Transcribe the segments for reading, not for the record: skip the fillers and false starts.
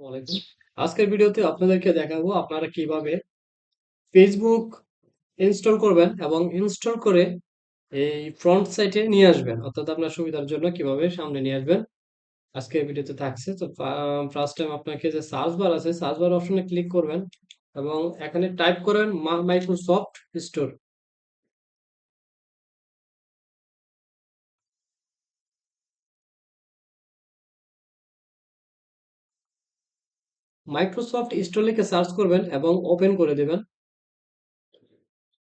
ওয়ালাইকুম। আজকের ভিডিওতে আপনাদেরকে দেখাবো আপনারা কিভাবে ফেসবুক ইনস্টল করবেন এবং ইনস্টল করে এই ফ্রন্ট সাইটে নিয়ে আসবেন, অর্থাৎ আপনার সুবিধার জন্য কিভাবে সামনে নিয়ে আসবেন আজকের ভিডিওতে থাকছে। তো ফার্স্ট টাইম আপনাকে যে সার্চ বার আছে, সার্চ বার অপশনে ক্লিক করবেন এবং এখানে টাইপ করেন মাইক্রোসফট স্টোর। মাইক্রোসফট স্টোর লিখে সার্চ করবেন এবং ওপেন করে দেবেন।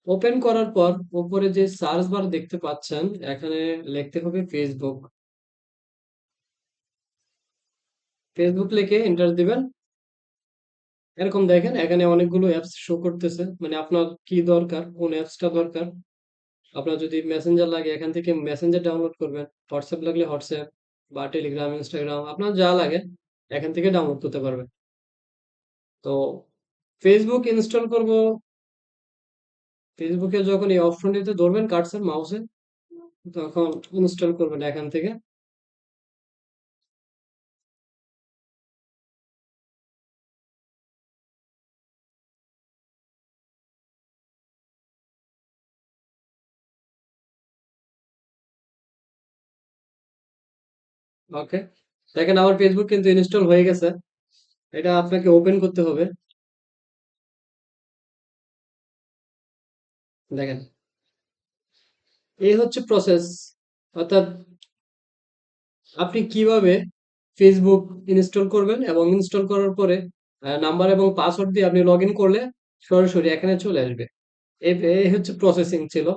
ওপেন করার পর উপরে যে সার্চ বার দেখতে পাচ্ছেন, এখানে লিখতে হবে ফেসবুক। ফেসবুক লিখে এন্টার দিবেন। এরকম দেখেন এখানে অনেকগুলো অ্যাপস শো করতেছে, মানে আপনার কি দরকার, কোন অ্যাপসটা দরকার। আপনার যদি মেসেঞ্জার লাগে এখান থেকে মেসেঞ্জার ডাউনলোড করবেন, হোয়াটসঅ্যাপ লাগলে হোয়াটসঅ্যাপ বা টেলিগ্রাম, ইনস্টাগ্রাম, আপনার যা লাগে এখান থেকে ডাউনলোড করতে পারবেন। তো ফেসবুক ইনস্টল করব। ফেসবুকে যখন এই অপশনটিতে ধরবেন কার্সর মাউসে, তখন ইনস্টল করবেন এখান থেকে। ওকে, দেখেন আমার ফেসবুক কিন্তু ইনস্টল হয়ে গেছে। এটা আপনাকে ওপেন করতে হবে। দেখেন, এই হচ্ছে প্রসেস, অর্থাৎ আপনি কিভাবে ফেসবুক ইনস্টল করবেন এবং ইনস্টল করার পরে নাম্বার এবং পাসওয়ার্ড দিয়ে আপনি লগ ইন করলে সরাসরি এখানে চলে আসবে। এই হচ্ছে প্রসেসিং ছিল।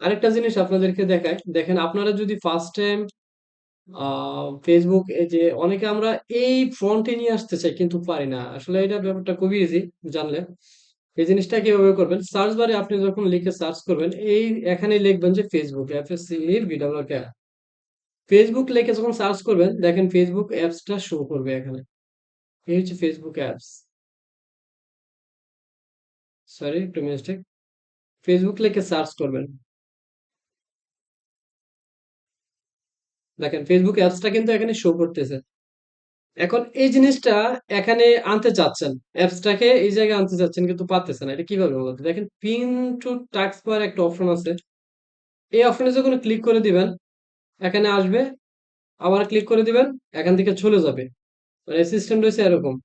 আরেকটা জিনিস আপনাদেরকে দেখাই, দেখেন আপনারা যদি ফার্স্ট টাইম ফেসবুক, এই যে অনেকে আমরা এই ফ্রন্টে নিয়ে আসতে চাই কিন্তু পারি না, আসলে এটা ব্যাপারটা খুবই ইজি জানলে। এই জিনিসটা কিভাবে করবেন, সার্চ বারে আপনি যখন লিখে সার্চ করবেন, এই এখানে লিখবেন যে ফেসবুক, এফএসসি এর বিডব্লিউ। ফেসবুক লিখে যখন সার্চ করবেন দেখেন ফেসবুক অ্যাপসটা শো করবে এখানে। এই হচ্ছে ফেসবুক অ্যাপস। সরি, একটু মিস্টেক। ফেসবুক লিখে সার্চ করবেন, দেখেন ফেসবুক অ্যাপসটা কিন্তু এখানে শো করতেছে। এখন এই জিনিসটা এখানে আনতে চাচ্ছেন, অ্যাপসটাকে এই জায়গায় আনতে চাচ্ছেন কিন্তু পারতেছেন না, এটা কিভাবে বলতে, দেখেন পিন টু টাস্ক বার একটা অপশন আছে। এই অপশনে যখন ক্লিক করে দিবেন এখানে আসবে, আবার ক্লিক করে দিবেন, এখান থেকে চলে যাবে। মানে সিস্টেম রয়েছে এরকম।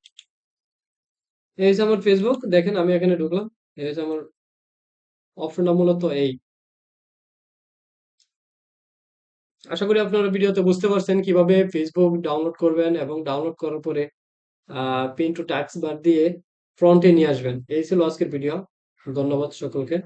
এই হচ্ছে আমার ফেসবুক, দেখেন আমি এখানে ঢুকলাম। এই হচ্ছে আমার অপশনটা মূলত এই। আশা করি আপনারা ভিডিওতে বুঝতে পারছেন কিভাবে ফেসবুক ডাউনলোড করবেন এবং ডাউনলোড করার পরে পিন টু টাস্ক বার দিয়ে ফ্রন্টে নিয়ে আসবেন। এই ছিল আজকের ভিডিও। ধন্যবাদ সকলকে।